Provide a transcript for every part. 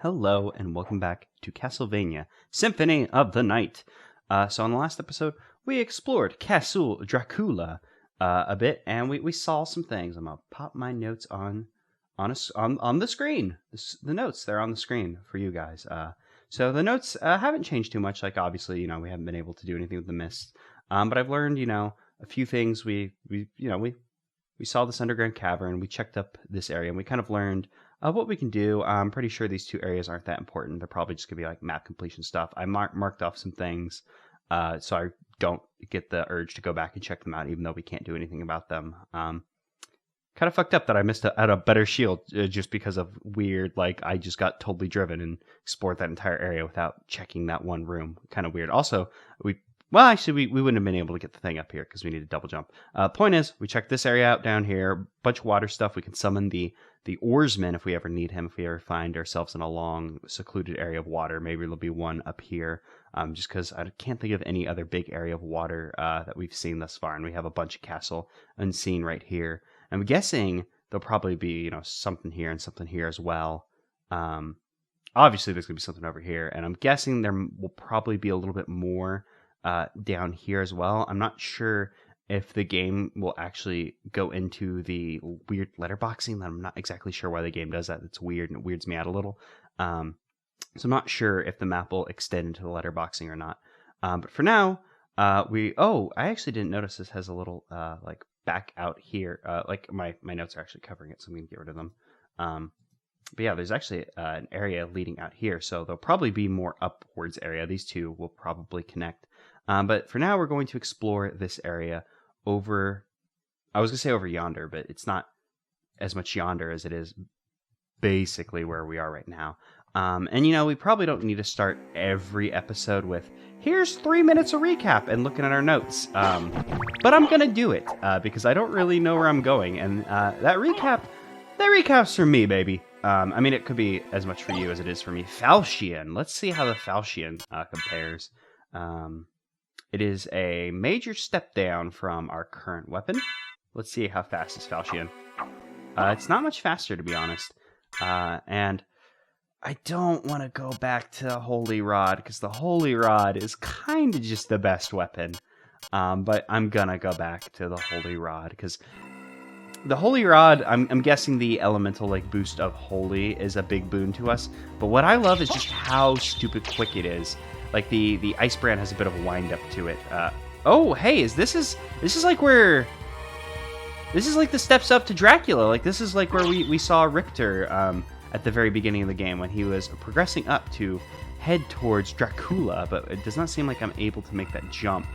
Hello and welcome back to Castlevania, Symphony of the Night. So on the last episode, we explored Castle Dracula a bit, and we saw some things. I'm gonna pop my notes on the screen. The notes, they're on the screen for you guys. So the notes haven't changed too much. Like obviously, we haven't been able to do anything with the mist, but I've learned, a few things. We saw this underground cavern. We checked up this area, and we kind of learned what we can do. I'm pretty sure these two areas aren't that important. They're probably just going to be like map completion stuff. I marked off some things so I don't get the urge to go back and check them out, even though we can't do anything about them. Kind of fucked up that I missed out a better shield just because of weird, like I just got totally driven and explored that entire area without checking that one room. Kind of weird. Also, we wouldn't have been able to get the thing up here because we need to double jump. Point is, we checked this area out down here. Bunch of water stuff. We can summon the oarsman if we ever need him. If we ever find ourselves in a long, secluded area of water, maybe there'll be one up here. Just because I can't think of any other big area of water that we've seen thus far. And we have a bunch of castle unseen right here. I'm guessing there'll probably be, something here and something here as well. Obviously, there's going to be something over here. And I'm guessing there will probably be a little bit more down here as well. I'm not sure if the game will actually go into the weird letterboxing. I'm not exactly sure why the game does that. It's weird and it weirds me out a little. So I'm not sure if the map will extend into the letterboxing or not. But for now, I actually didn't notice this has a little like back out here. Like my notes are actually covering it, so I'm going to get rid of them. But yeah, there's actually an area leading out here, so there'll probably be more upwards area. These two will probably connect. But for now, we're going to explore this area over, I was going to say over yonder, but it's not as much yonder as it is basically where we are right now. And we probably don't need to start every episode with, here's 3 minutes of recap and looking at our notes. But I'm going to do it because I don't really know where I'm going. And that recap's for me, baby. It could be as much for you as it is for me. Falchion. Let's see how the Falchion compares. It is a major step down from our current weapon. Let's see how fast is Falchion. It's not much faster, to be honest. And I don't want to go back to Holy Rod, because the Holy Rod is kind of just the best weapon. But I'm going to go back to the Holy Rod, because the Holy Rod, I'm guessing the elemental boost of Holy is a big boon to us. But what I love is just how stupid quick it is. Like the Ice Brand has a bit of a wind up to it. Oh, hey, this is like where, this is like the steps up to Dracula. Like this is like where we saw Richter at the very beginning of the game when he was progressing up to head towards Dracula. But it does not seem like I'm able to make that jump.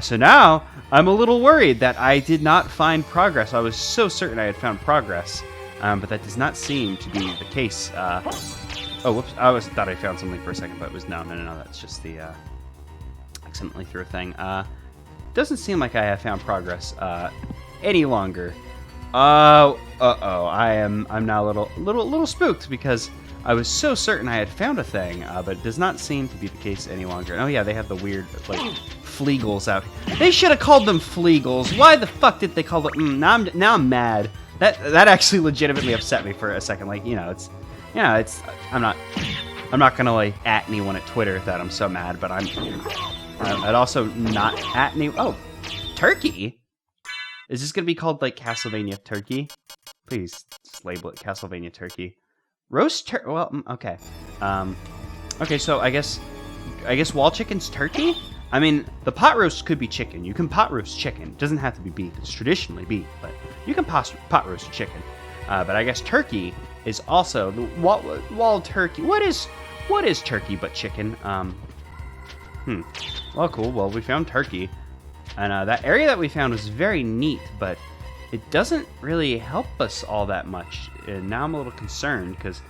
So now I'm a little worried that I did not find progress. I was so certain I had found progress, but that does not seem to be the case. Oh, whoops! I thought I found something for a second, but it was no. That's just the accidentally threw a thing. Doesn't seem like I have found progress any longer. I'm now a little spooked because I was so certain I had found a thing, but it does not seem to be the case any longer. Oh yeah, they have the weird Fleagles out. They should have called them Fleagles. Why the fuck did they call them? Now I'm mad. That actually legitimately upset me for a second. I'm not gonna at anyone at Twitter that I'm so mad, but I'd also not at any. Oh, Turkey. Is this gonna be called Castlevania Turkey? Please just label it Castlevania Turkey. Roast turkey. Well, okay. Okay, so I guess wall chicken's turkey. The pot roast could be chicken. You can pot roast chicken. It doesn't have to be beef. It's traditionally beef, but you can pot roast chicken. But I guess turkey is also the wall turkey. What is turkey but chicken? Well, cool. Well, we found turkey, and that area that we found was very neat, but it doesn't really help us all that much. And now I'm a little concerned because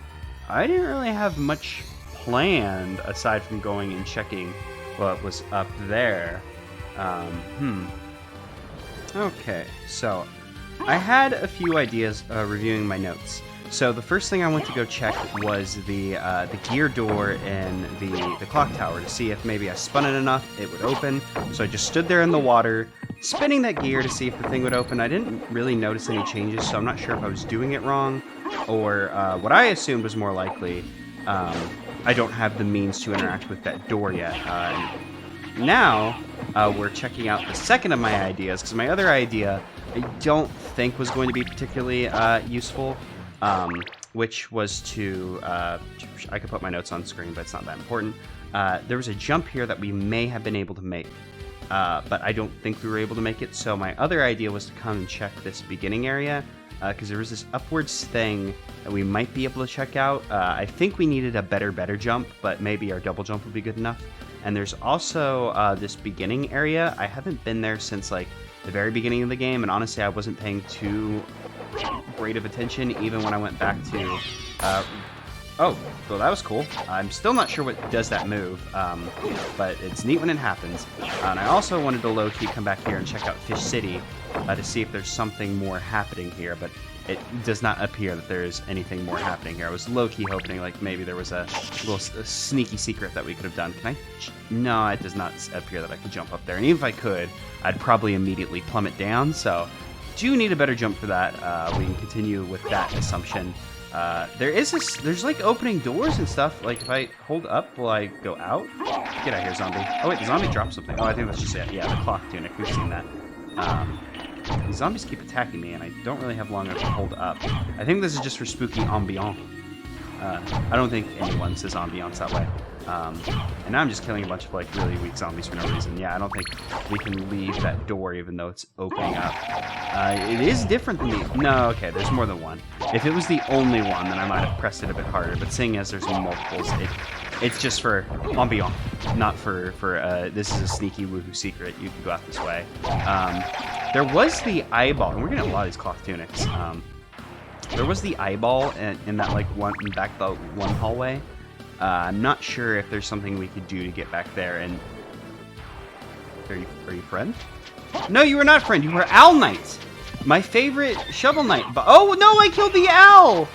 I didn't really have much planned aside from going and checking what was up there. Okay, so I had a few ideas reviewing my notes. So the first thing I went to go check was the gear door in the clock tower to see if maybe I spun it enough it would open. So I just stood there in the water, spinning that gear to see if the thing would open. I didn't really notice any changes, so I'm not sure if I was doing it wrong or what I assumed was more likely I don't have the means to interact with that door yet. Now, we're checking out the second of my ideas, because my other idea I don't think was going to be particularly useful, which was to, I could put my notes on screen, but it's not that important. There was a jump here that we may have been able to make, but I don't think we were able to make it, so my other idea was to come and check this beginning area, because there was this upwards thing that we might be able to check out. I think we needed a better jump, but maybe our double jump would be good enough. And there's also this beginning area. I haven't been there since like the very beginning of the game, and honestly I wasn't paying too great of attention even when I went back to oh, well that was cool. I'm still not sure what does that move, but it's neat when it happens. And I also wanted to low-key come back here and check out Fish City to see if there's something more happening here, but it does not appear that there's anything more happening here. I was low-key hoping like maybe there was a little sneaky secret that we could have done. Can I? No, it does not appear that I could jump up there. And even if I could, I'd probably immediately plummet down. So, do need a better jump for that. We can continue with that assumption. There's like opening doors and stuff. Like if I hold up, will I go out? Get out here, zombie. Oh wait, the zombie dropped something. Oh, I think that's just it. Yeah, the clock tunic. We've seen that. These zombies keep attacking me, and I don't really have long enough to hold up. I think this is just for spooky ambiance. I don't think anyone says ambiance that way. And now I'm just killing a bunch of like really weak zombies for no reason. Yeah, I don't think we can leave that door even though it's opening up. It is different than the... No, okay, there's more than one. If it was the only one, then I might have pressed it a bit harder. But seeing as there's multiples, it's just for ambiance, not for this is a sneaky woohoo secret. You can go out this way. There was the eyeball, and we're getting a lot of these cloth tunics. There was the eyeball in that like back the one hallway. I'm not sure if there's something we could do to get back there. And are you friend? No, you were not friend. You were Owl Knight, my favorite Shovel Knight. But oh no, I killed the owl.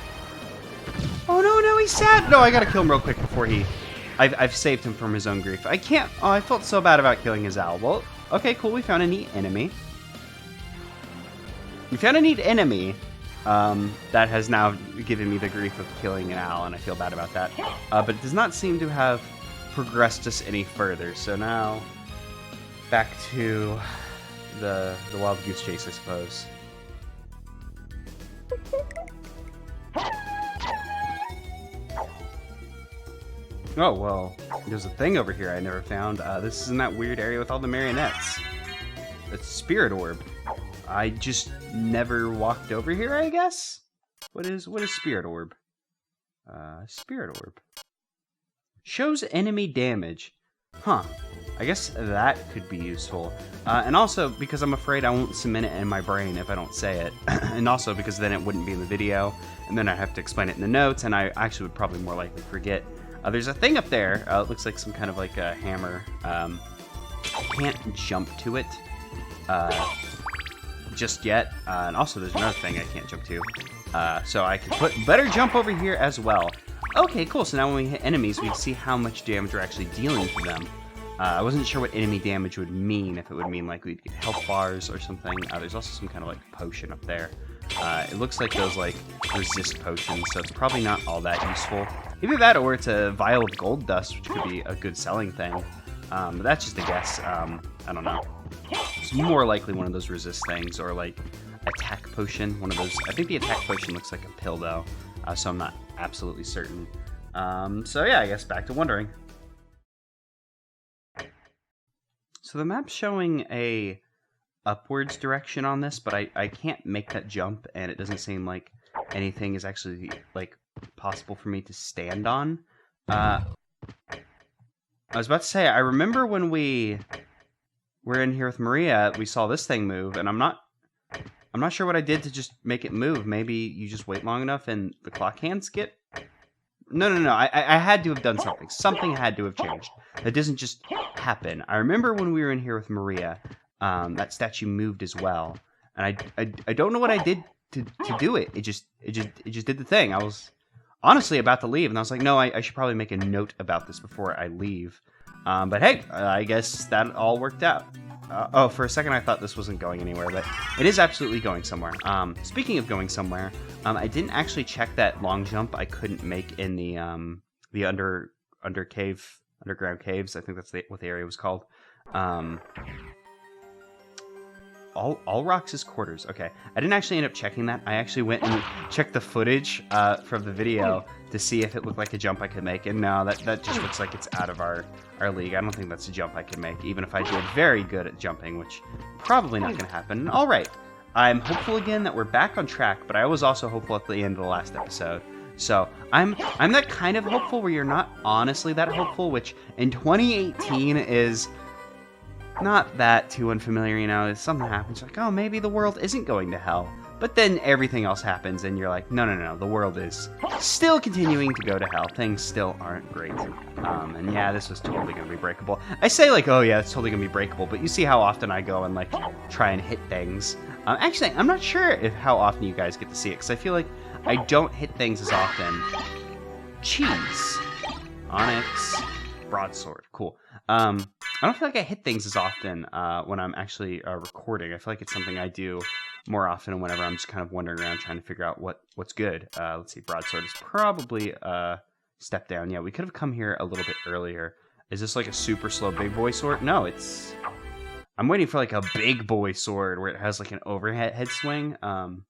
Oh no, he's sad. No, I gotta kill him real quick before he. I've saved him from his own grief. I can't. Oh, I felt so bad about killing his owl. Well, okay, cool. We found a neat enemy. That has now given me the grief of killing an owl, and I feel bad about that. But it does not seem to have progressed us any further. So now, back to the wild goose chase, I suppose. Oh, well, there's a thing over here I never found. This is in that weird area with all the marionettes. It's a spirit orb. I just never walked over here, I guess? What is spirit orb? Spirit orb. Shows enemy damage. Huh. I guess that could be useful. And also, because I'm afraid I won't cement it in my brain if I don't say it. And also, because then it wouldn't be in the video, and then I'd have to explain it in the notes, and I actually would probably more likely forget. There's a thing up there. It looks like some kind of like a hammer. I can't jump to it just yet. And also, there's another thing I can't jump to. So I can put better jump over here as well. Okay, cool. So now when we hit enemies, we see how much damage we're actually dealing to them. I wasn't sure what enemy damage would mean, if it would mean like we'd get health bars or something. There's also some kind of like potion up there. It looks like those like resist potions, so it's probably not all that useful. Either that or it's a vial of gold dust, which could be a good selling thing. But that's just a guess. I don't know. It's more likely one of those resist things, or like attack potion. One of those. I think the attack potion looks like a pill though, so I'm not absolutely certain. So yeah, I guess back to wondering. So the map's showing a upwards direction on this, but I can't make that jump, and it doesn't seem like anything is actually like possible for me to stand on. I was about to say, I remember when we were in here with Maria, we saw this thing move, and I'm not sure what I did to just make it move. Maybe you just wait long enough and the clock hands get... No. I had to have done something. Something had to have changed. That doesn't just happen. I remember when we were in here with Maria, that statue moved as well, and I don't know what I did to do it. It just did the thing. I was honestly about to leave, and I was like, no, I should probably make a note about this before I leave. But hey, I guess that all worked out. Oh, for a second I thought this wasn't going anywhere, but it is absolutely going somewhere. Speaking of going somewhere, I didn't actually check that long jump I couldn't make in the the underground caves. I think that's what the area was called. All Rocks' quarters. Okay, I didn't actually end up checking that. I actually went and checked the footage from the video to see if it looked like a jump I could make, and no, that just looks like it's out of our league. I don't think that's a jump I could make, even if I did very good at jumping, which probably not going to happen. All right, I'm hopeful again that we're back on track, but I was also hopeful at the end of the last episode. So I'm that kind of hopeful where you're not honestly that hopeful, which in 2018 is not that too unfamiliar, you know. If something happens, like, oh, maybe the world isn't going to hell. But then everything else happens, and you're like, no, the world is still continuing to go to hell. Things still aren't great. And yeah, this was totally going to be breakable. I say, like, oh yeah, it's totally going to be breakable, but you see how often I go and, like, try and hit things. Actually, I'm not sure how often you guys get to see it, because I feel like I don't hit things as often. Cheese. Onyx. Broadsword. Cool. I don't feel like I hit things as often when I'm actually recording. I feel like it's something I do more often whenever I'm just kind of wandering around trying to figure out what's good. Let's see. Broadsword is probably a step down. Yeah, we could have come here a little bit earlier. Is this like a super slow big boy sword? No, it's... I'm waiting for like a big boy sword where it has like an overhead head swing. And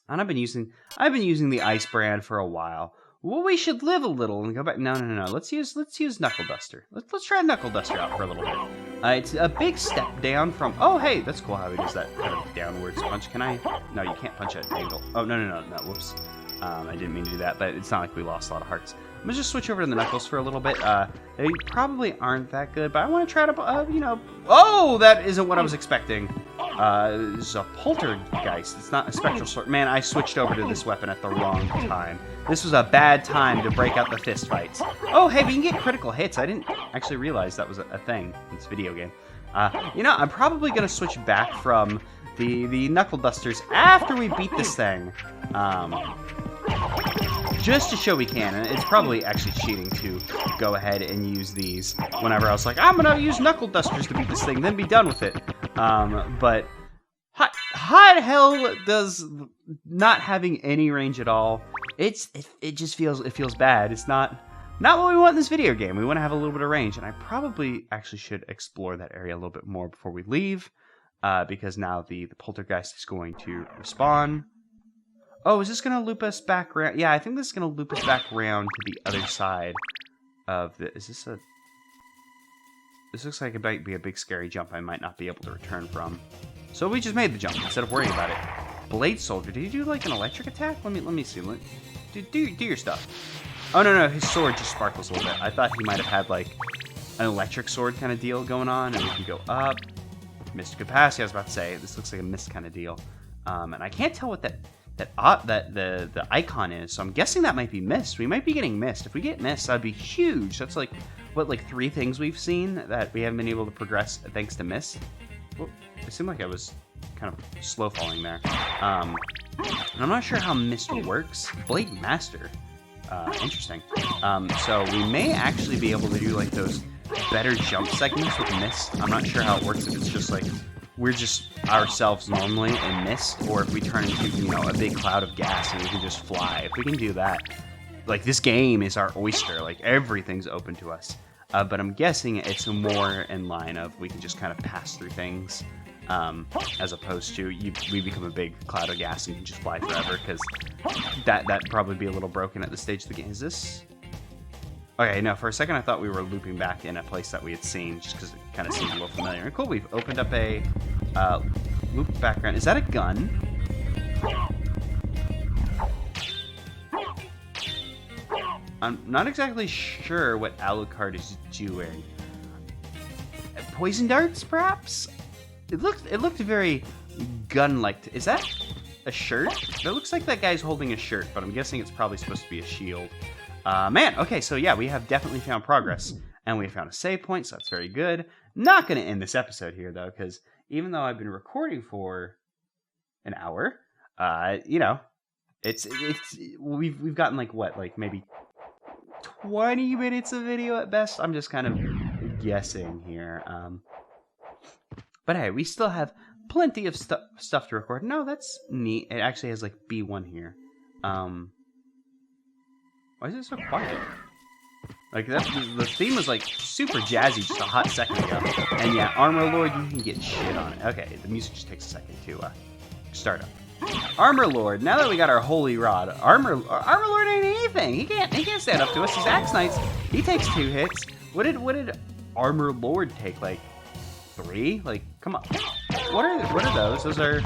I've been using the Ice brand for a while. Well, we should live a little and go back. No. Let's use Knuckle Duster. Let's try Knuckle Duster out for a little bit. It's a big step down from. Oh, hey, that's cool how he does that kind of downwards punch. Can I? No, you can't punch at an angle. Oh, no. Whoops. I didn't mean to do that, but it's not like we lost a lot of hearts. I'm gonna just switch over to the Knuckles for a little bit. They probably aren't that good, but I want to try to, you know. Oh, that isn't what I was expecting. It's a poltergeist. It's not a spectral sword. Man, I switched over to this weapon at the wrong time. This was a bad time to break out the fist fights. Oh, hey, we can get critical hits. I didn't actually realize that was a thing in this video game. You know, I'm probably gonna switch back from the Knuckle Dusters after we beat this thing. Just to show we can, and it's probably actually cheating to go ahead and use these whenever I was like, I'm gonna use Knuckle Dusters to beat this thing, then be done with it. But how the hell does not having any range at all? It just feels bad. It's not what we want in this video game. We want to have a little bit of range, and I probably actually should explore that area a little bit more before we leave, because now the poltergeist is going to respawn. Oh, is this going to loop us back around? Yeah, I think this is going to loop us back around to the other side of the... Is this a... This looks like it might be a big scary jump I might not be able to return from. So we just made the jump instead of worrying about it. Blade Soldier, did he do like an electric attack? Let me see. Do your stuff. Oh, no, his sword just sparkles a little bit. I thought he might have had like an electric sword kind of deal going on, and we can go up. Mist capacity, I was about to say. This looks like a mist kind of deal. And I can't tell what the icon is, so I'm guessing that might be mist. We might be getting mist. If we get mist, that'd be huge. That's like, what, like 3 things we've seen that we haven't been able to progress thanks to mist? Well, it seemed like I was kind of slow falling there. And I'm not sure how mist works. Blade Master. Interesting. So we may actually be able to do like those better jump segments with mist. I'm not sure how it works, if it's just like we're just ourselves normally in mist, or if we turn into, you know, a big cloud of gas and we can just fly. If we can do that, like, this game is our oyster. Like, everything's open to us. But I'm guessing it's more in line of we can just kind of pass through things, as opposed to we become a big cloud of gas and you can just fly forever, because that'd probably be a little broken at this stage of the game. Is this... Okay, no, for a second I thought we were looping back in a place that we had seen, just because it kind of seemed a little familiar. And cool, we've opened up a loop background. Is that a gun? I'm not exactly sure what Alucard is doing. Poison darts, perhaps? It looked very gun-like. Is that a shirt? It looks like that guy's holding a shirt, but I'm guessing it's probably supposed to be a shield. Man, okay, so yeah, we have definitely found progress, and we found a save point, so that's very good. Not going to end this episode here, though, because even though I've been recording for an hour, you know, we've gotten like what, like maybe 20 minutes of video at best. I'm just kind of guessing here. But hey, we still have plenty of stuff to record. No, that's neat. It actually has like B1 here. Why is it so quiet? Like, the theme was, like, super jazzy just a hot second ago. And yeah, Armor Lord, you can get shit on it. Okay, the music just takes a second to start up. Armor Lord, now that we got our Holy Rod, Armor Lord ain't anything. He can't stand up to us. He's Axe Knights. He takes 2 hits. What did Armor Lord take? Like 3? Like, come on. What are those? Those are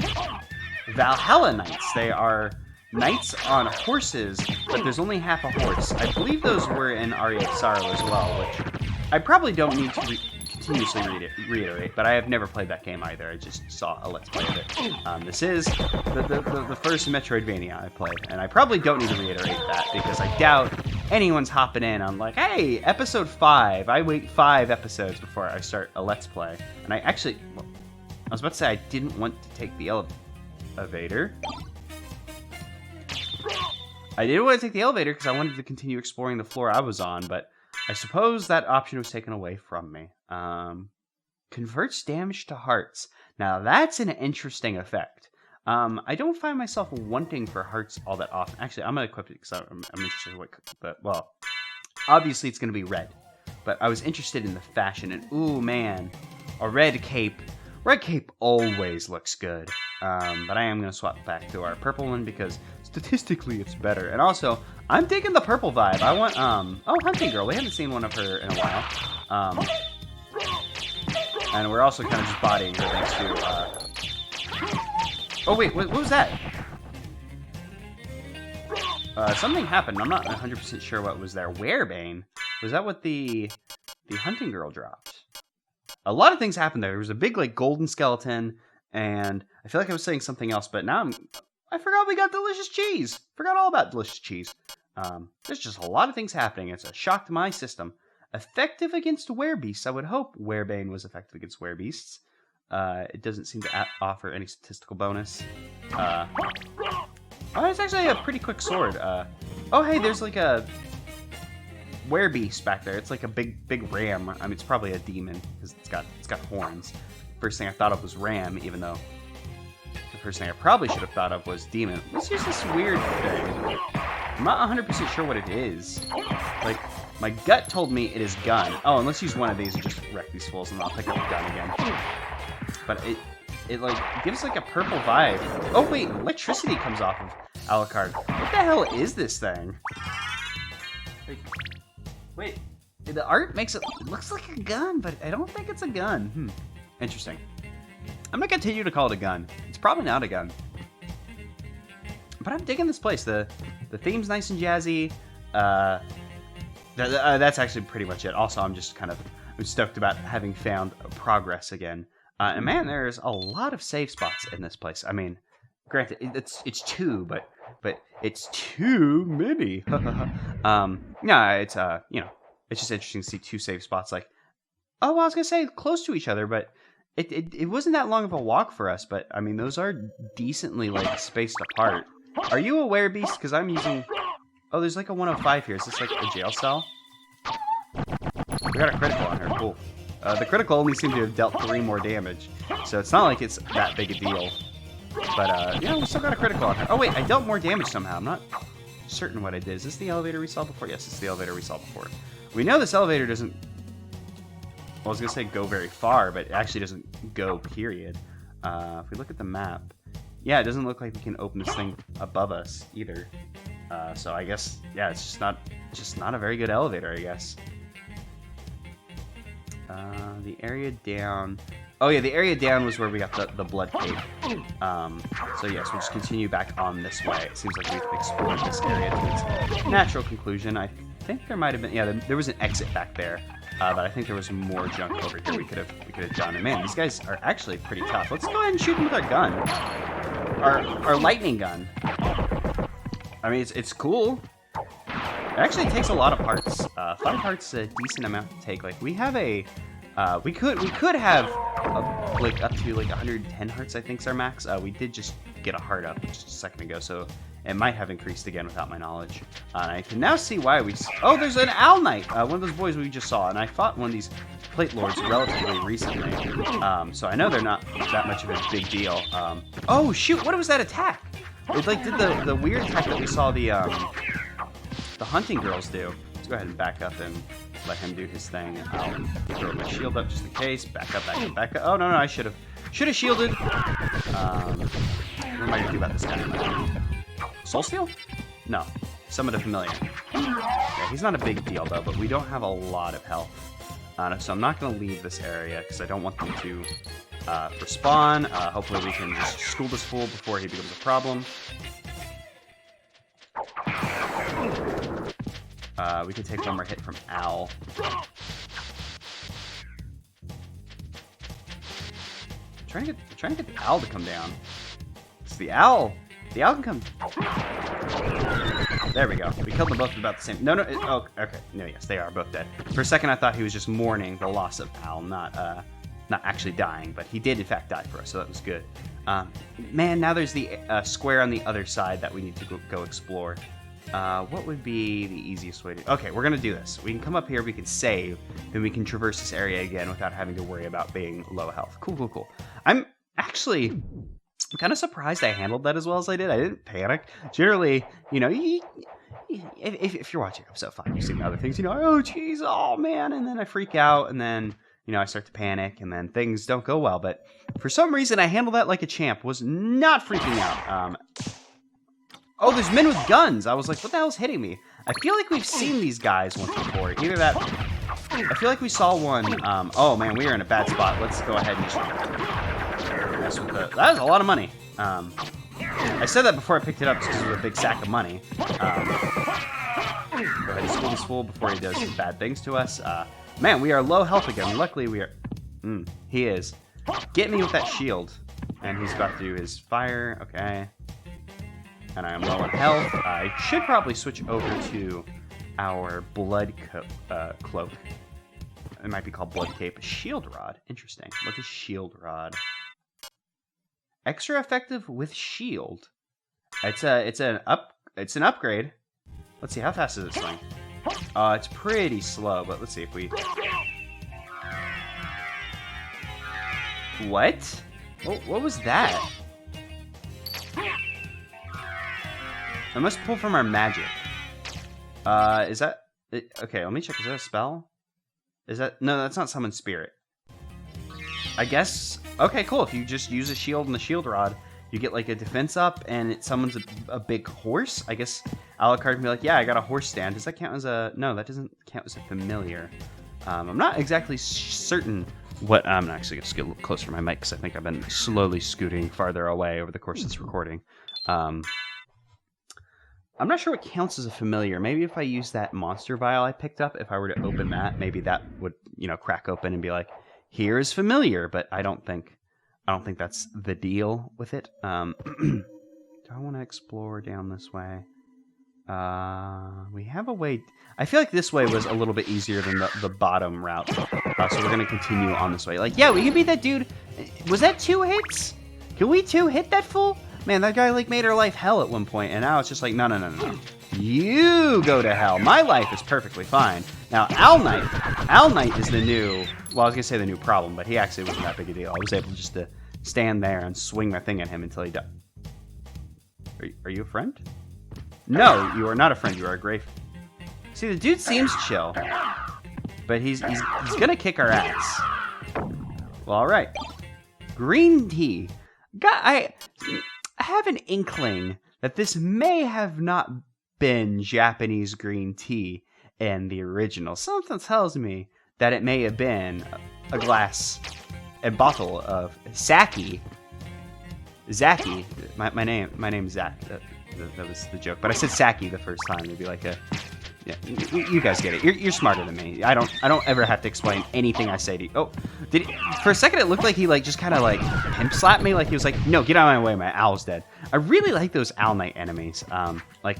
Valhalla Knights. They are knights on horses, but there's only half a horse. I believe those were in Aria of Sorrow as well, which I probably don't need to continuously reiterate, but I have never played that game either. I just saw a Let's Play of it. This is the first Metroidvania I played, and I probably don't need to reiterate that, because I doubt anyone's hopping in on like, hey, episode 5, I wait 5 episodes before I start a Let's Play. And I was about to say I didn't want to take the elevator. I didn't want to take the elevator because I wanted to continue exploring the floor I was on, but I suppose that option was taken away from me. Converts damage to hearts. Now that's an interesting effect. I don't find myself wanting for hearts all that often. Actually, I'm going to equip it because I'm interested in what... But, well, obviously it's going to be red. But I was interested in the fashion, and ooh, man, a red cape. Red cape always looks good. But I am going to swap back to our purple one because statistically it's better. And also, I'm digging the purple vibe. I want, oh, Hunting Girl. We haven't seen one of her in a while. And we're also kind of just bodying her thanks to, oh wait, what was that? Something happened. I'm not 100% sure what was there. Werebane? Was that what the Hunting Girl dropped? A lot of things happened there. There was a big, like, golden skeleton, and I feel like I was saying something else, but now I forgot we got delicious cheese. Forgot all about delicious cheese. There's just a lot of things happening. It's a shock to my system. Effective against werebeasts. I would hope Werebane was effective against werebeasts. It doesn't seem to offer any statistical bonus. Oh, it's actually a pretty quick sword. Oh, hey, there's like a werebeast back there. It's like a big ram. I mean, it's probably a demon because it's got horns. First thing I thought of was ram, even though the first thing I probably should have thought of was demon. Let's use this weird thing. I'm not 100% sure what it is. Like, my gut told me it is gun. Oh, and let's use one of these and just wreck these fools, and I'll pick up the gun again. But it like gives like a purple vibe. Oh wait, electricity comes off of Alucard. What the hell is this thing? Like, wait, the art makes it looks like a gun, but I don't think it's a gun. Interesting. I'm gonna continue to call it a gun. It's probably not a gun. But I'm digging this place. The theme's nice and jazzy. That's actually pretty much it. Also, I'm stoked about having found progress again. And man, there's a lot of save spots in this place. I mean, granted, it's 2, but it's too many. No, it's it's just interesting to see 2 save spots. Like, oh, well, I was gonna say close to each other, but it wasn't that long of a walk for us. But I mean, those are decently like spaced apart. Are you a werebeast? Because I'm using. Oh, there's like a 105 here. Is this like a jail cell? We got a critical on her. Cool. The critical only seemed to have dealt 3 more damage, so it's not like it's that big a deal. But, yeah, we still got a critical on her. Oh, wait, I dealt more damage somehow. I'm not certain what I did. Is this the elevator we saw before? Yes, it's the elevator we saw before. We know this elevator doesn't... Well, I was going to say go very far, but it actually doesn't go, period. If we look at the map... Yeah, it doesn't look like we can open this thing above us, either. So I guess, yeah, it's just not a very good elevator, I guess. The area down... Oh yeah, the area down was where we got the blood cape. So yes, we'll just continue back on this way. It seems like we've explored this area to its natural conclusion. I think there might have been... Yeah, there was an exit back there. But I think there was more junk over here we could have done. And man, these guys are actually pretty tough. Let's go ahead and shoot them with our gun. Our lightning gun. I mean, it's cool. It actually takes a lot of hearts. 5 hearts is a decent amount to take. Like, we have a... we could have like up to like 110 hearts, I think is our max. We did just get a heart up just a second ago, so it might have increased again without my knowledge. I can now see why we... Oh, there's an Owl Knight! One of those boys we just saw, and I fought one of these Plate Lords relatively recently. So I know they're not that much of a big deal. Oh, shoot! What was that attack? It like did the weird attack that we saw the Hunting Girls do. It's go ahead and back up and let him do his thing. I'll throw my shield up just in case. Back up, back up, back up. Oh, no, I should have shielded. What am I going to do about this guy? Soul Steal? No. Summon a familiar. Yeah, he's not a big deal, though, but we don't have a lot of health. So I'm not going to leave this area, because I don't want them to respawn. Hopefully we can just school this fool before he becomes a problem. We can take one more hit from Owl. Trying to get the Owl to come down. It's the Owl can come. There we go. We killed them both at about the same. No. Oh, okay. No, yes, they are both dead. For a second, I thought he was just mourning the loss of Owl, not actually dying, but he did in fact die for us, so that was good. Man, now there's the square on the other side that we need to go explore. What would be the easiest way to... Okay, we're going to do this. We can come up here, we can save, then we can traverse this area again without having to worry about being low health. Cool. I'm actually kind of surprised I handled that as well as I did. I didn't panic. Generally, you know, if you're watching episode 5, you've seen other things, you know, oh, jeez, oh, man, and then I freak out, and then... You know, I start to panic, and then things don't go well. But for some reason, I handled that like a champ. Was not freaking out. Oh, there's men with guns. I was like, what the hell's hitting me? I feel like we've seen these guys once before. Either that... I feel like we saw one... oh, man, we are in a bad spot. Let's go ahead and just... mess with the... That was a lot of money. I said that before I picked it up just because it was a big sack of money. Go ahead and school this fool before he does some bad things to us. Man, we are low health again. Luckily, we are... he is. Get me with that shield. And he's about to do his fire. Okay. And I am low on health. I should probably switch over to our blood cloak. It might be called blood cape. Shield rod. Interesting. What is shield rod? Extra effective with shield. It's an upgrade. Let's see, how fast is this thing? It's pretty slow, but let's see if we... What? What was that? I must pull from our magic. Is that... Okay, let me check. Is that a spell? Is that... No, that's not summon spirit. I guess... Okay, cool. If you just use a shield and the shield rod, you get like a defense up, and it summons a big horse. I guess Alucard can be like, yeah, I got a horse stand. Does that count as a... No, that doesn't count as a familiar. I'm not exactly certain what... I'm actually going to get a little closer to my mic, because I think I've been slowly scooting farther away over the course of this recording. I'm not sure what counts as a familiar. Maybe if I use that monster vial I picked up, if I were to open that, maybe that would, you know, crack open and be like, here is familiar. But I don't think that's the deal with it. Do I want to explore down this way? We have a way... I feel like this way was a little bit easier than the bottom route. So we're going to continue on this way. Like, yeah, we can beat that dude. Was that 2 hits? Can we 2 hit that fool? Man, that guy, like, made our life hell at one point, and now it's just like, no. You go to hell. My life is perfectly fine. Now, Owl Knight is the new... Well, I was going to say the new problem, but he actually wasn't that big a deal. I was able just to stand there and swing my thing at him until he died. Are you a friend? No, you are not a friend. You are a grave. See, the dude seems chill, but he's gonna kick our ass. Well, all right. Green tea. I have an inkling that this may have not been Japanese green tea in the original. Something tells me that it may have been a glass, a bottle of sake. Zaki. My name is Zach. That was the joke. But I said sake the first time. It'd be like a... Yeah, you guys get it. You're smarter than me. I don't ever have to explain anything I say to you. Oh, for a second it looked like he like just kind of like pimp slapped me. Like he was like, no, get out of my way. My owl's dead. I really like those Owl Knight enemies. Like,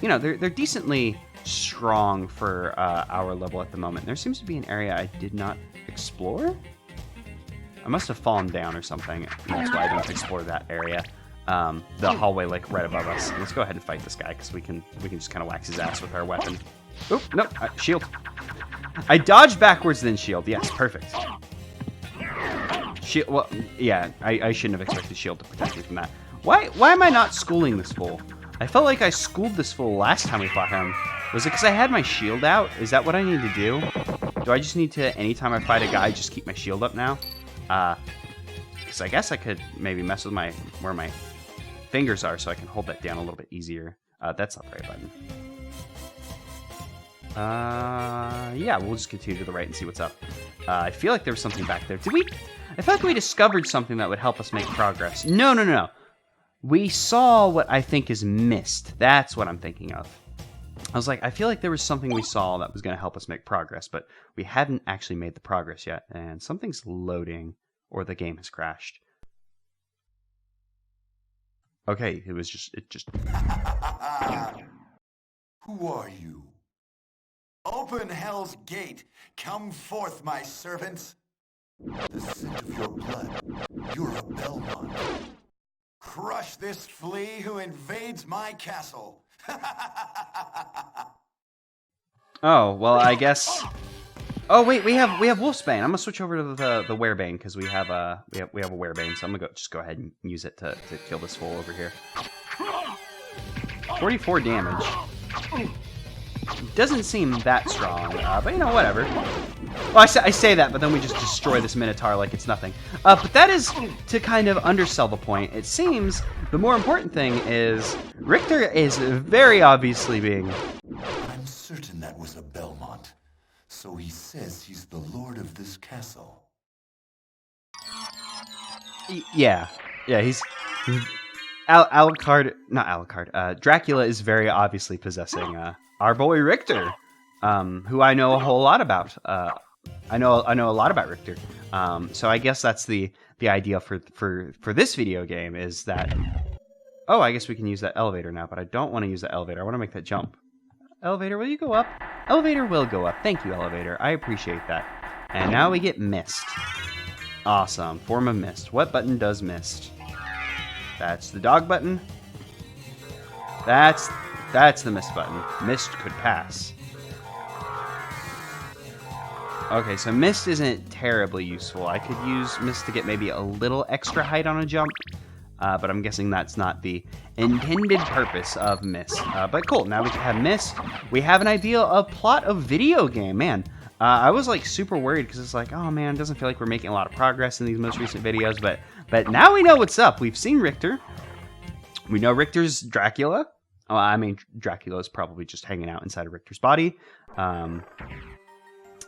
you know, they're decently strong for our level at the moment. There seems to be an area I did not explore. I must have fallen down or something. And that's why I didn't explore that area. The hallway like right above us. Let's go ahead and fight this guy because we can just kind of wax his ass with our weapon. Oop, no, shield. I dodged backwards then shield. Yes, perfect. Shield. Well, yeah, I shouldn't have expected shield to protect me from that. Why am I not schooling this fool? I felt like I schooled this fool last time we fought him. Was it because I had my shield out? Is that what I need to do? Do I just need to, anytime I fight a guy, just keep my shield up now? Because I guess I could maybe mess with where my fingers are so I can hold that down a little bit easier. That's not the right button. Yeah, we'll just continue to the right and see what's up. I feel like there was something back there. I feel like we discovered something that would help us make progress. No. We saw what I think is mist. That's what I'm thinking of. I was like, I feel like there was something we saw that was going to help us make progress, but we hadn't actually made the progress yet, and something's loading, or the game has crashed. Okay, it just... Who are you? Open Hell's Gate! Come forth, my servants! The scent of your blood, you're a Belmont. Crush this flea who invades my castle! Oh, well, I guess... Oh, wait, we have Wolfsbane. I'm gonna switch over to the Werebane, because we have a Werebane, so I'm gonna just go ahead and use it to kill this fool over here. 44 damage. Doesn't seem that strong, but you know, whatever. Well, I say that, but then we just destroy this Minotaur like it's nothing. But that is to kind of undersell the point. It seems the more important thing is Richter is very obviously being... I'm certain that was a Belmont, so he says he's the lord of this castle. Yeah, he's... Alucard, Dracula is very obviously possessing our boy Richter, who I know a whole lot about. I know a lot about Richter. So I guess that's the idea for this video game is that. Oh, I guess we can use that elevator now, but I don't want to use the elevator. I want to make that jump. Elevator, will you go up? Elevator will go up. Thank you, elevator. I appreciate that. And now we get mist. Awesome. Form of mist. What button does mist? That's the dog button. That's the mist button. Mist could pass. Okay, so mist isn't terribly useful. I could use mist to get maybe a little extra height on a jump, but I'm guessing that's not the intended purpose of mist. But cool, now we have mist. We have an idea of plot of video game. Man, I was like super worried because it's like, oh man, it doesn't feel like we're making a lot of progress in these most recent videos, but now we know what's up. We've seen Richter. We know Richter's Dracula. Oh, I mean, Dracula is probably just hanging out inside of Richter's body.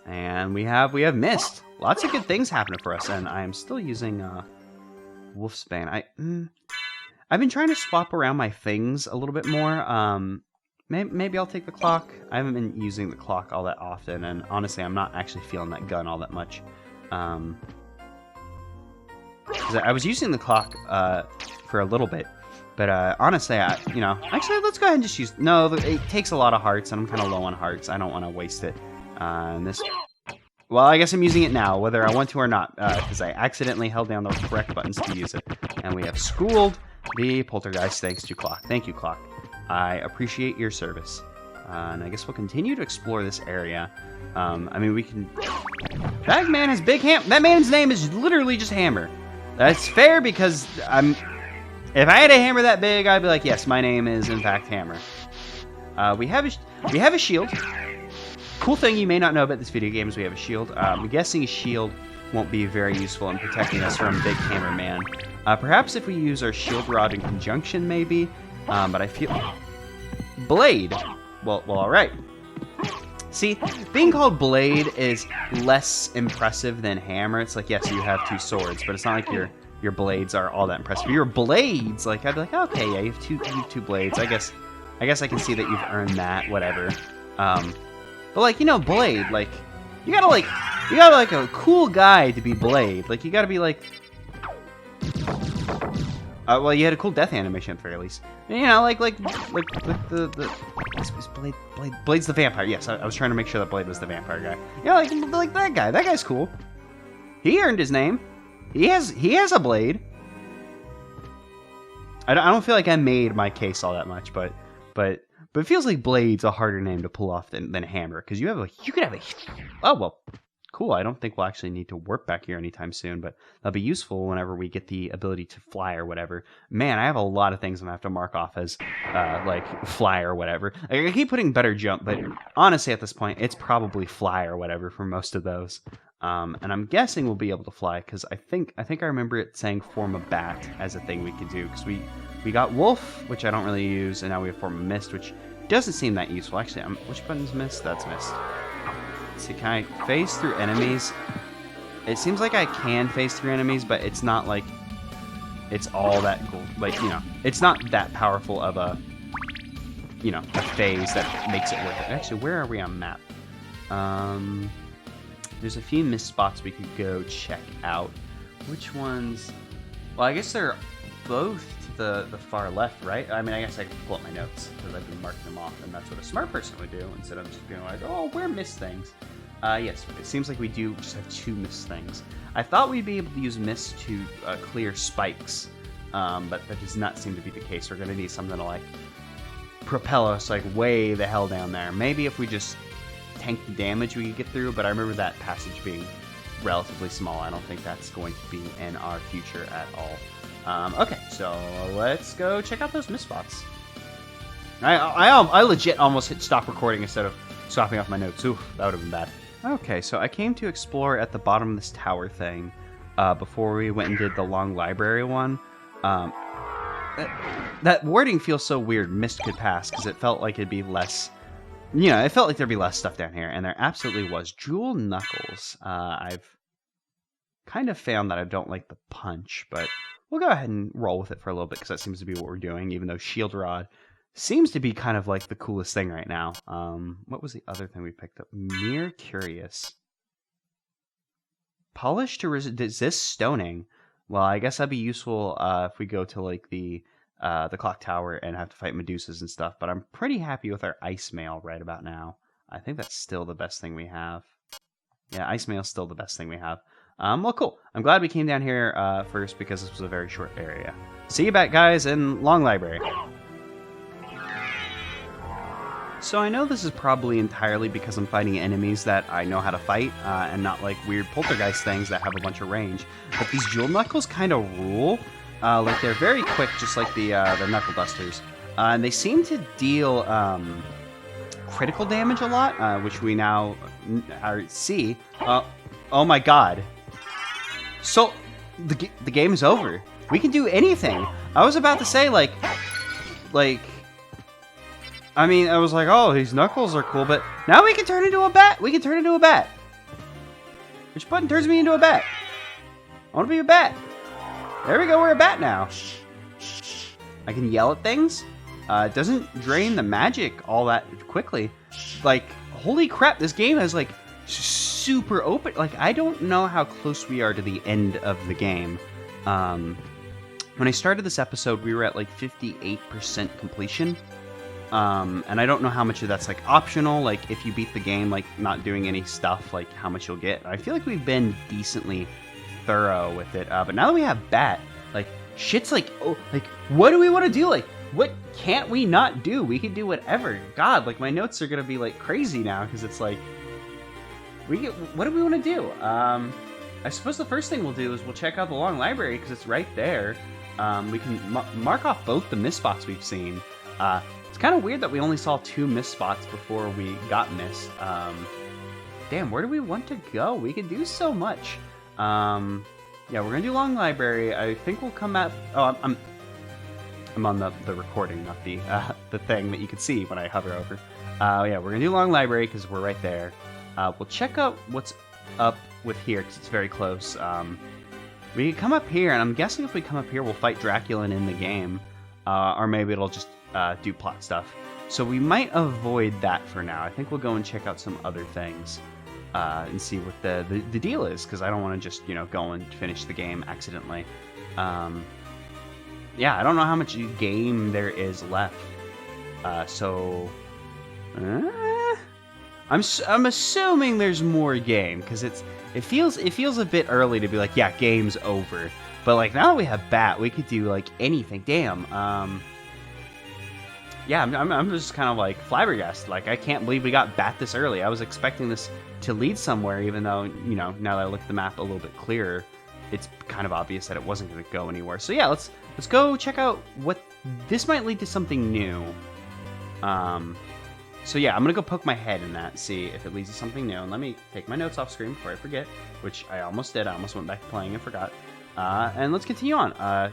And we have mist. Lots of good things happening for us, and I am still using Wolfsbane. I've been trying to swap around my things a little bit more. Maybe I'll take the clock. I haven't been using the clock all that often, and honestly, I'm not actually feeling that gun all that much. 'Cause I was using the clock for a little bit. But honestly, actually, let's go ahead and just use... No, it takes a lot of hearts, and I'm kind of low on hearts. I don't want to waste it. Well, I guess I'm using it now, whether I want to or not, because I accidentally held down the correct buttons to use it. And we have schooled the poltergeist thanks to Clock. Thank you, Clock. I appreciate your service. And I guess we'll continue to explore this area. I mean, we can... That man has big ham... That man's name is literally just Hammer. That's fair because if I had a hammer that big, I'd be like, yes, my name is, in fact, Hammer. We have a shield. Cool thing you may not know about this video game is we have a shield. I'm guessing a shield won't be very useful in protecting us from Big Hammer Man. Perhaps if we use our shield rod in conjunction, maybe. But I feel... Blade. Well, alright. See, being called Blade is less impressive than Hammer. It's like, yes, you have two swords, but it's not like your blades are all that impressive. Your blades, like, I'd be like, okay, yeah, you have two blades. I guess I can see that you've earned that, whatever. But like, Blade, like, you gotta like a cool guy to be Blade. Like, you gotta be like, well, you had a cool death animation at the very least. Like the Blade's the vampire. Yes, I was trying to make sure that Blade was the vampire guy. Yeah, like that guy. That guy's cool. He earned his name. He has a blade. I don't feel like I made my case all that much, but it feels like Blade's a harder name to pull off than Hammer, because you could have a... Oh, well, Cool. I don't think we'll actually need to warp back here anytime soon, but that'll be useful whenever we get the ability to fly or whatever. Man, I have a lot of things I'm gonna have to mark off as like fly or whatever. Like, I keep putting better jump, but honestly at this point, it's probably fly or whatever for most of those. And I'm guessing we'll be able to fly because I think I remember it saying form a bat as a thing we could do because we got wolf, which I don't really use, and now we have form a mist, which doesn't seem that useful. Actually, which button's mist? That's mist. See, can I phase through enemies? It seems like I can phase through enemies, but it's not like it's all that cool. Like, you know, it's not that powerful of a, you know, a phase that makes it worth it. Actually, where are we on map? There's a few missed spots we could go check out. Which ones? Well, I guess they're both to the far left, right? I mean, I guess I could pull up my notes because I've been marking them off, and that's what a smart person would do instead of just being like, oh, where missed things. Yes, it seems like we do just have 2 missed things. I thought we'd be able to use mist to clear spikes, but that does not seem to be the case. We're going to need something to, like, propel us, like, way the hell down there. Maybe if we just tank the damage we could get through, but I remember that passage being relatively small. I don't think that's going to be in our future at all. Okay, so let's go check out those mist spots. I legit almost hit stop recording instead of stopping off my notes. Oof, that would have been bad. Okay, so I came to explore at the bottom of this tower thing before we went and did the long library one. That wording feels so weird, mist could pass, because it felt like it'd be less, you know, it felt like there'd be less stuff down here, and there absolutely was. Jewel Knuckles. I've kind of found that I don't like the punch, but we'll go ahead and roll with it for a little bit, because that seems to be what we're doing, even though Shield Rod seems to be kind of like the coolest thing right now. What was the other thing we picked up? Mere Curious. Polish to resist stoning. Well, I guess that'd be useful if we go to like the clock tower and have to fight Medusas and stuff. But I'm pretty happy with our ice mail right about now. I think that's still the best thing we have. Yeah, ice mail's still the best thing we have. Well, cool. I'm glad we came down here first because this was a very short area. See you back, guys, in Long Library. So I know this is probably entirely because I'm fighting enemies that I know how to fight, and not like weird poltergeist things that have a bunch of range. But these Jewel Knuckles kind of rule. Like they're very quick, just like the Knuckle Busters. And they seem to deal critical damage a lot, which we now see. Oh my god. So, the game is over. We can do anything. I was about to say, like... I mean, I was like, oh, these Knuckles are cool, but now we can turn into a bat. We can turn into a bat. Which button turns me into a bat? I want to be a bat. There we go, we're a bat now. I can yell at things. It doesn't drain the magic all that quickly. Like, holy crap, this game is, like, super open. Like, I don't know how close we are to the end of the game. When I started this episode, we were at, like, 58% completion. And I don't know how much of that's, like, optional, like, if you beat the game, like, not doing any stuff, like, how much you'll get. I feel like we've been decently thorough with it, but now that we have Bat, like, shit's like, oh, like, what do we want to do? Like, what can't we not do? We can do whatever. God, like, my notes are gonna be, like, crazy now, because it's like, what do we want to do? I suppose the first thing we'll do is we'll check out the Long Library, because it's right there. We can mark off both the miss spots we've seen. It's kind of weird that we only saw 2 miss spots before we got missed. Damn, where do we want to go? We can do so much. Yeah, we're gonna do Long Library. I think we'll come at... Oh, I'm on the recording, not the thing that you can see when I hover over. Yeah, we're gonna do Long Library because we're right there. We'll check out what's up with here because it's very close. We can come up here, and I'm guessing if we come up here, we'll fight Dracula in the game. Or maybe it'll just do plot stuff. So we might avoid that for now. I think we'll go and check out some other things and see what the deal is, because I don't want to just, you know, go and finish the game accidentally. Yeah, I don't know how much game there is left. I'm assuming there's more game, because it feels a bit early to be like, yeah, game's over. But like now that we have Bat, we could do like anything. Damn. yeah, I'm just kind of like flabbergasted. Like, I can't believe we got Bat this early. I was expecting this to lead somewhere, even though, you know, now that I look at the map a little bit clearer, it's kind of obvious that it wasn't going to go anywhere. So yeah, let's go check out what this might lead to something new. So yeah, I'm gonna go poke my head in that, see if it leads to something new. And let me take my notes off screen before I forget, which I almost did. I almost went back to playing and forgot. And let's continue on. I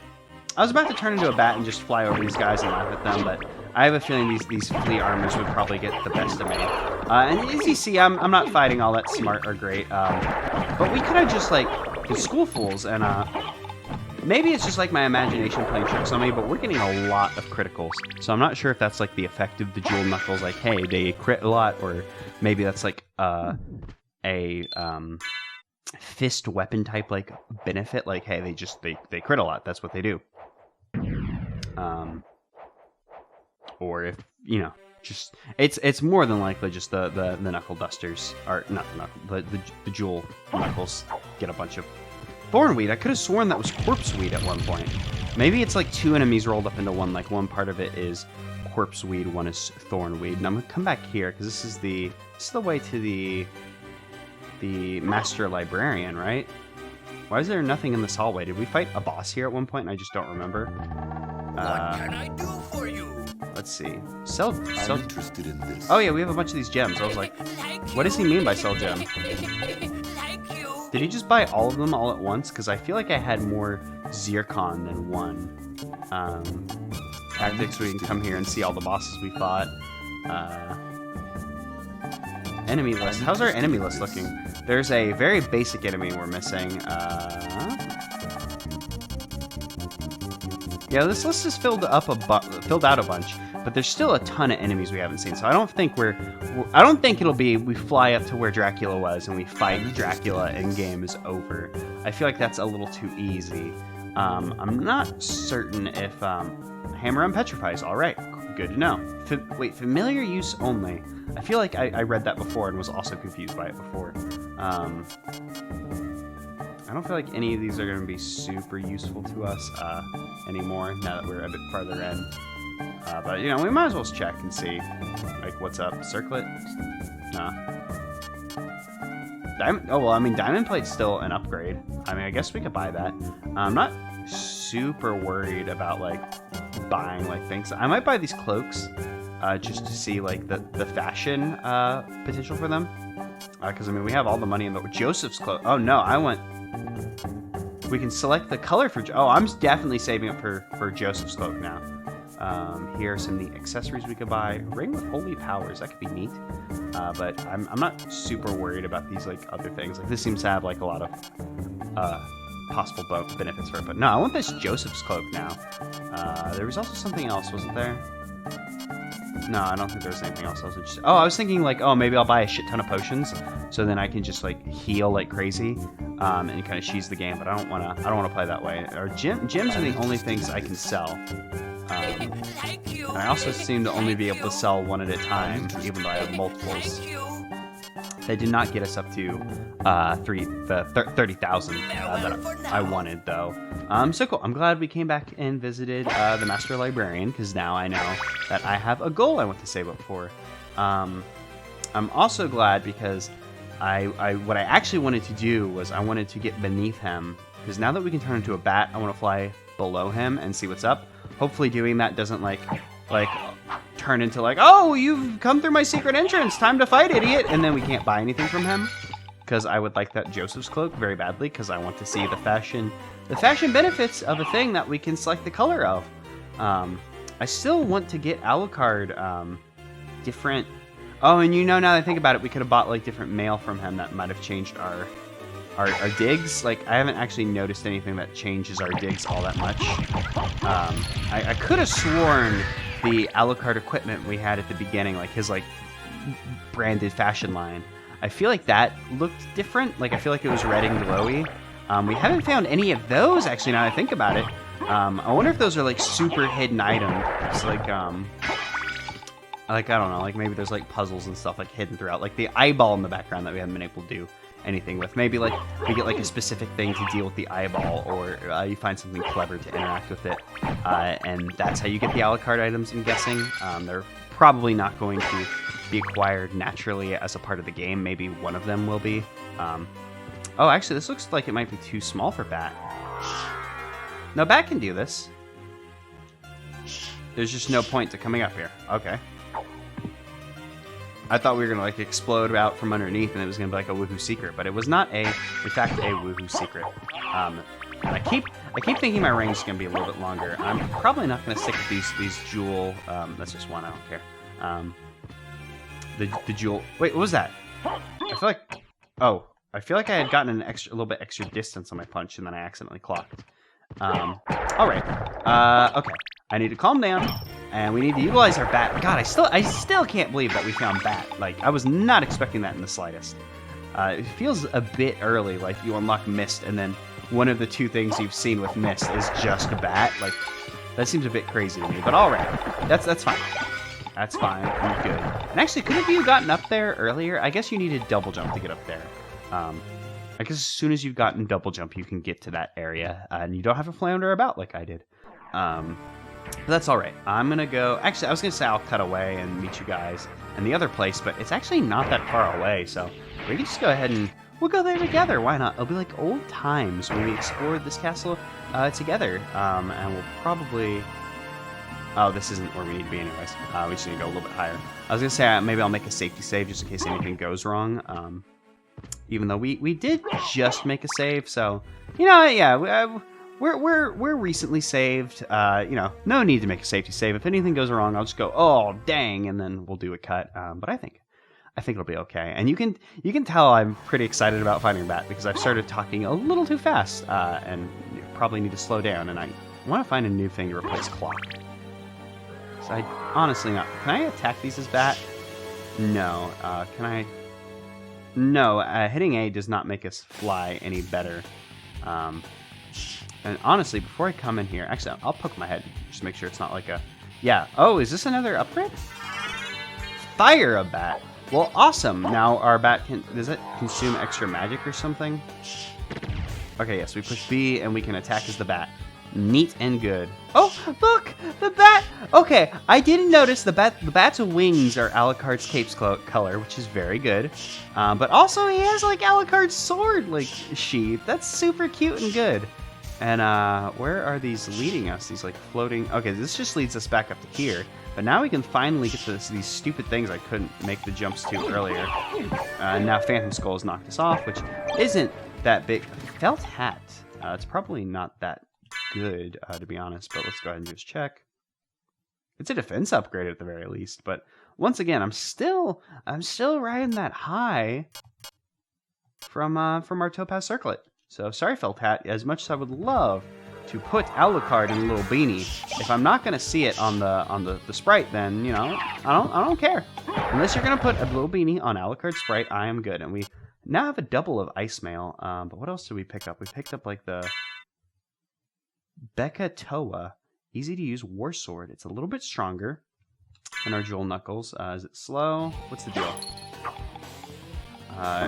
was about to turn into a bat and just fly over these guys and laugh at them, but I have a feeling these flea armors would probably get the best of me. And as you see, I'm not fighting all that smart or great, but we could have just like school fools, and maybe it's just like my imagination playing tricks on me, but we're getting a lot of criticals. So I'm not sure if that's like the effect of the jewel knuckles, like, hey, they crit a lot, or maybe that's like a fist weapon type like benefit, like, hey, they crit a lot, that's what they do. Or if, you know, just it's more than likely just the knuckle dusters, or not the knuckle, the jewel knuckles get a bunch of thornweed. I could have sworn that was corpse weed at one point. Maybe it's like two enemies rolled up into one. Like one part of it is corpse weed, one is thornweed. And I'm gonna come back here because this is the way to the master librarian, right? Why is there nothing in this hallway? Did we fight a boss here at one point and I just don't remember? What can I do for you? Let's see. Sell. I'm interested in this. Oh yeah, we have a bunch of these gems. I was like, what does he mean by sell gem? Did he just buy all of them all at once? Because I feel like I had more zircon than one. Tactics, we can come here and see all the bosses we fought. Enemy list. How's our enemy list looking? There's a very basic enemy we're missing. Yeah, this list is filled out a bunch, but there's still a ton of enemies we haven't seen. So I don't think it'll be we fly up to where Dracula was and we fight Dracula and game is over. I feel like that's a little too easy. I'm not certain if Hammer and Petrify is all right. Good to know. Wait, familiar use only. I feel like I read that before and was also confused by it before. I don't feel like any of these are going to be super useful to us anymore now that we're a bit farther in. But, you know, we might as well check and see, like, what's up. Circlet? Nah. Diamond Plate's still an upgrade. I mean, I guess we could buy that. I'm not super worried about, like, buying, like, things. I might buy these cloaks just to see, like, the fashion potential for them. Because, I mean, we have all the money in the... Joseph's cloak. Oh, no, I want... We can select the color for... Oh, I'm definitely saving up for Joseph's cloak now. Here are some of the accessories we could buy. Ring with holy powers. That could be neat. But I'm not super worried about these, like, other things. Like, this seems to have, like, a lot of possible benefits for it. But no, I want this Joseph's cloak now. There was also something else, wasn't there? No, I don't think there was anything else. I was thinking, like, oh, maybe I'll buy a shit ton of potions, so then I can just, like, heal like crazy, and kind of cheese the game. But I don't want to play that way. Or gems are the only things I can sell. And I also seem to only be able to sell one at a time, even though I have multiples. They did not get us up to 30,000 that I wanted, though. So cool. I'm glad we came back and visited the Master Librarian, because now I know that I have a goal I want to save up for. I'm also glad because what I actually wanted to do was I wanted to get beneath him, because now that we can turn into a bat, I want to fly below him and see what's up. Hopefully doing that doesn't like turn into like, oh, you've come through my secret entrance, time to fight, idiot, and then we can't buy anything from him, because I would like that Joseph's cloak very badly, because I want to see the fashion benefits of a thing that we can select the color of. I still want to get Alucard different. Oh, and you know, now that I think about it, we could have bought like different mail from him that might have changed our digs. Like, I haven't actually noticed anything that changes our digs all that much. I could have sworn the Alucard equipment we had at the beginning, like his like branded fashion line, I feel like that looked different. Like, I feel like it was red and glowy. We haven't found any of those, actually, now that I think about it. I wonder if those are like super hidden items. It's like I don't know, like maybe there's like puzzles and stuff like hidden throughout, like the eyeball in the background that we haven't been able to do. anything with. Maybe like we get like a specific thing to deal with the eyeball, or you find something clever to interact with it, and that's how you get the a la carte items. I'm guessing they're probably not going to be acquired naturally as a part of the game. Maybe one of them will be. Oh, actually, this looks like it might be too small for Bat. No, Bat can do this. There's just no point to coming up here. Okay. I thought we were gonna like explode out from underneath, and it was gonna be like a woohoo secret, but it was not in fact, a woohoo secret. And I keep thinking my range is gonna be a little bit longer. I'm probably not gonna stick with these jewel. That's just one. I don't care. The jewel. Wait, what was that? I feel like I had gotten a little bit extra distance on my punch, and then I accidentally clocked. All right. Okay. I need to calm down, and we need to utilize our bat. God, I still can't believe that we found Bat. Like, I was not expecting that in the slightest. It feels a bit early, like you unlock Mist, and then one of the two things you've seen with Mist is just a Bat. Like, that seems a bit crazy to me, but all right. That's fine. That's fine. I'm good. And actually, couldn't you have gotten up there earlier? I guess you needed double jump to get up there. I guess as soon as you've gotten double jump, you can get to that area, and you don't have to flounder about like I did. But that's all right. I'm gonna go. Actually, I was gonna say I'll cut away and meet you guys in the other place, but it's actually not that far away, so we can just go ahead and we'll go there together. Why not? It'll be like old times when we explored this castle together, and we'll probably. Oh, this isn't where we need to be anyways. We just need to go a little bit higher. I was gonna say maybe I'll make a safety save just in case anything goes wrong. Even though we did just make a save, so yeah, we're recently saved. No need to make a safety save. If anything goes wrong, I'll just go, oh dang, and then we'll do a cut. But I think it'll be okay. And you can tell I'm pretty excited about fighting Bat because I've started talking a little too fast, and you probably need to slow down. And I want to find a new thing to replace clock. So I honestly not. Can I attack these as Bat? No. Can I? No, hitting A does not make us fly any better. And honestly, before I come in here, actually, I'll poke my head just to make sure it's not like a... Yeah. Oh, is this another upgrade? Fire a Bat. Well, awesome. Now our Bat does it consume extra magic or something? Okay, yes, we push B and we can attack as the Bat. Neat and good. Oh, look! The Bat! Okay, I didn't notice the Bat's wings are Alucard's cape's color, which is very good. But also he has like Alucard's sword like sheath. That's super cute and good. And where are these leading us? These like floating... Okay, this just leads us back up to here. But now we can finally get to these stupid things I couldn't make the jumps to earlier. Now Phantom Skull has knocked us off, which isn't that big. Felt hat. It's probably not that good, to be honest, but let's go ahead and just check. It's a defense upgrade at the very least, but once again, I'm still riding that high from our Topaz Circlet. So sorry, Felt Hat. As much as I would love to put Alucard in a little beanie, if I'm not gonna see it on the sprite, then I don't care. Unless you're gonna put a little beanie on Alucard's sprite, I am good. And we now have a double of Ice Mail. But what else did we pick up? We picked up like the Becca Toa, easy to use war sword. It's a little bit stronger than our Jewel Knuckles. Is it slow? What's the deal?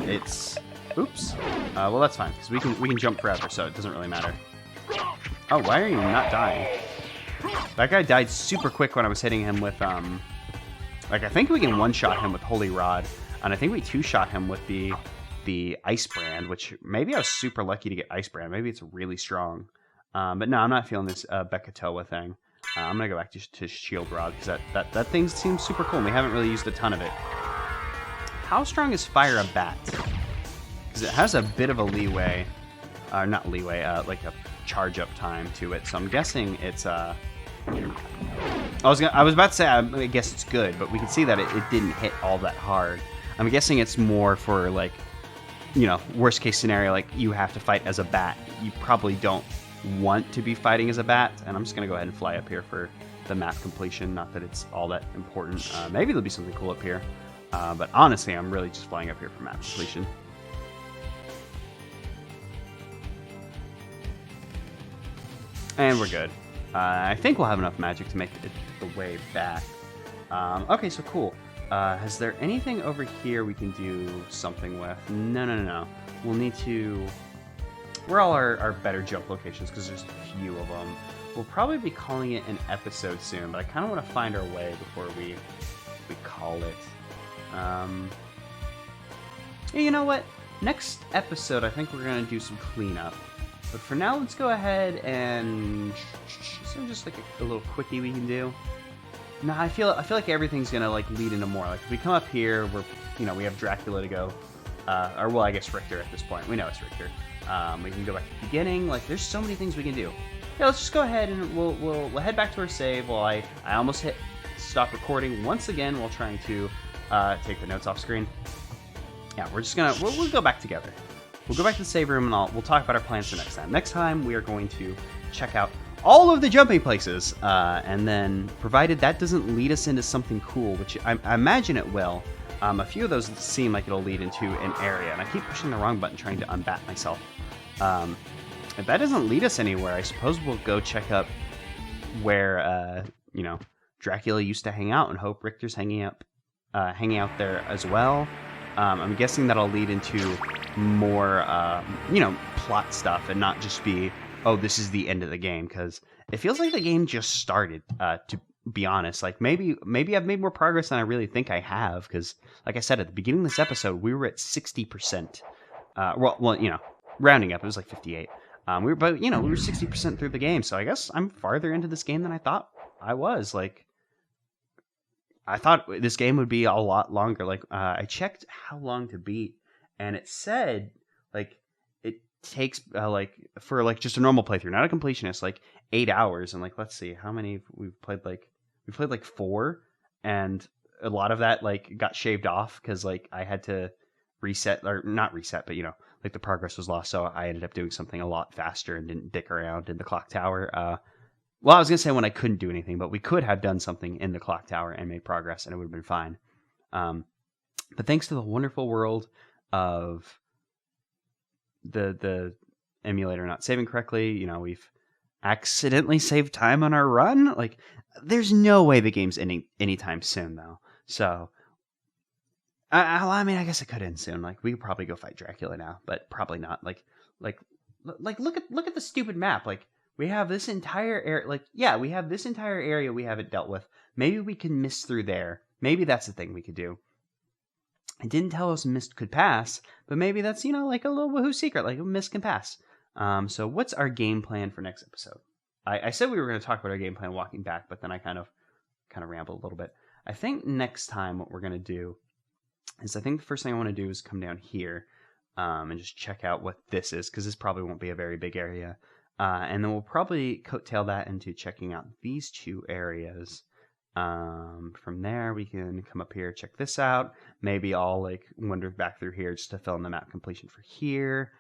It's oops. Well, that's fine because we can jump forever, so it doesn't really matter. Oh, why are you not dying? That guy died super quick when I was hitting him with like I think we can one-shot him with Holy Rod, and I think we two-shot him with the Ice Brand, which maybe I was super lucky to get Ice Brand. Maybe it's really strong. But no, I'm not feeling this Becca Toa thing. I'm gonna go back to Shield Rod because that thing seems super cool. And we haven't really used a ton of it. How strong is Fire a Bat? Because it has a bit of a leeway, not leeway, like a charge up time to it. So I'm guessing it's I was about to say I guess it's good, but we can see that it didn't hit all that hard. I'm guessing it's more for like, worst case scenario, like you have to fight as a bat. You probably don't want to be fighting as a bat, and I'm just gonna go ahead and fly up here for the map completion. Not that it's all that important. Maybe there'll be something cool up here, but honestly, I'm really just flying up here for map completion. And we're good. I think we'll have enough magic to make it the way back. Okay, so cool. Is there anything over here we can do something with? No. We'll need to... We're all our better jump locations because there's a few of them. We'll probably be calling it an episode soon, but I kind of want to find our way before we call it. You know what? Next episode, I think we're going to do some cleanup. But for now, let's go ahead and... So just like a little quickie we can do. No, I feel like everything's gonna like lead into more. Like if we come up here, we have Dracula to go, or well, I guess Richter at this point. We know it's Richter. We can go back to the beginning. Like there's so many things we can do. Yeah, let's just go ahead and we'll head back to our save. While I almost hit stop recording once again while trying to take the notes off screen. Yeah, we're just gonna we'll go back together. We'll go back to the save room and we'll talk about our plans for next time. Next time we are going to check out all of the jumping places, and then provided that doesn't lead us into something cool, which I imagine it will, a few of those seem like it'll lead into an area, and I keep pushing the wrong button trying to unbat myself. If that doesn't lead us anywhere, I suppose we'll go check up where Dracula used to hang out, and hope Richter's hanging out there as well. I'm guessing that'll lead into more plot stuff and not just be, oh, this is the end of the game, because it feels like the game just started, to be honest. Like, maybe I've made more progress than I really think I have, because, like I said, at the beginning of this episode, we were at 60%. Rounding up, it was like 58. We were 60% through the game, so I guess I'm farther into this game than I thought I was. Like, I thought this game would be a lot longer. Like, I checked how long to beat, and it said, like, takes for just a normal playthrough, not a completionist, like 8 hours. And like, let's see how many we've played. We played like 4, and a lot of that like got shaved off because like I had to reset, or not reset, but like the progress was lost, so I ended up doing something a lot faster and didn't dick around in the clock tower. Well, I was gonna say when I couldn't do anything, but we could have done something in the clock tower and made progress, and it would have been fine. But thanks to the wonderful world of the emulator not saving correctly, we've accidentally saved time on our run. Like, there's no way the game's ending anytime soon, though. So, I mean, I guess it could end soon. Like, we could probably go fight Dracula now, but probably not. Like, look at the stupid map. Like, we have this entire area. Like, yeah, we have this entire area we haven't dealt with. Maybe we can miss through there. Maybe that's the thing we could do. It didn't tell us mist could pass, but maybe that's, like a little woohoo secret, like a mist can pass. So what's our game plan for next episode? I said we were going to talk about our game plan walking back, but then I kind of rambled a little bit. I think next time what we're going to do is, I think the first thing I want to do is come down here and just check out what this is, because this probably won't be a very big area. And then we'll probably coattail that into checking out these 2 areas. From there, we can come up here, check this out. Maybe I'll like wander back through here just to fill in the map completion for here.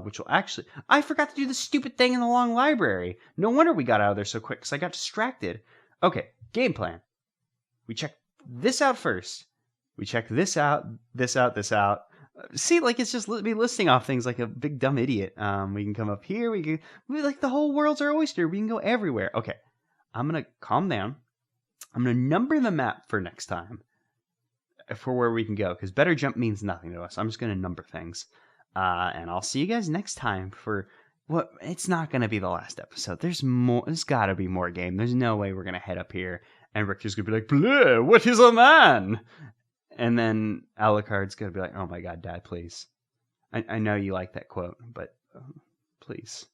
Which will actually... I forgot to do the stupid thing in the long library. No wonder we got out of there so quick, because I got distracted. Okay, game plan. We check this out first. We check this out, this out, this out. See, like, it's just me listing off things like a big dumb idiot. We can come up here. Like, the whole world's our oyster. We can go everywhere. Okay, I'm going to calm down. I'm going to number the map for next time for where we can go, because better jump means nothing to us. I'm just going to number things. And I'll see you guys next time for what... It's not going to be the last episode. There's more. There's got to be more game. There's no way we're going to head up here and Richter's going to be like, "Bleh, what is a man?" And then Alucard's going to be like, "Oh my God, Dad, please. I know you like that quote, but please."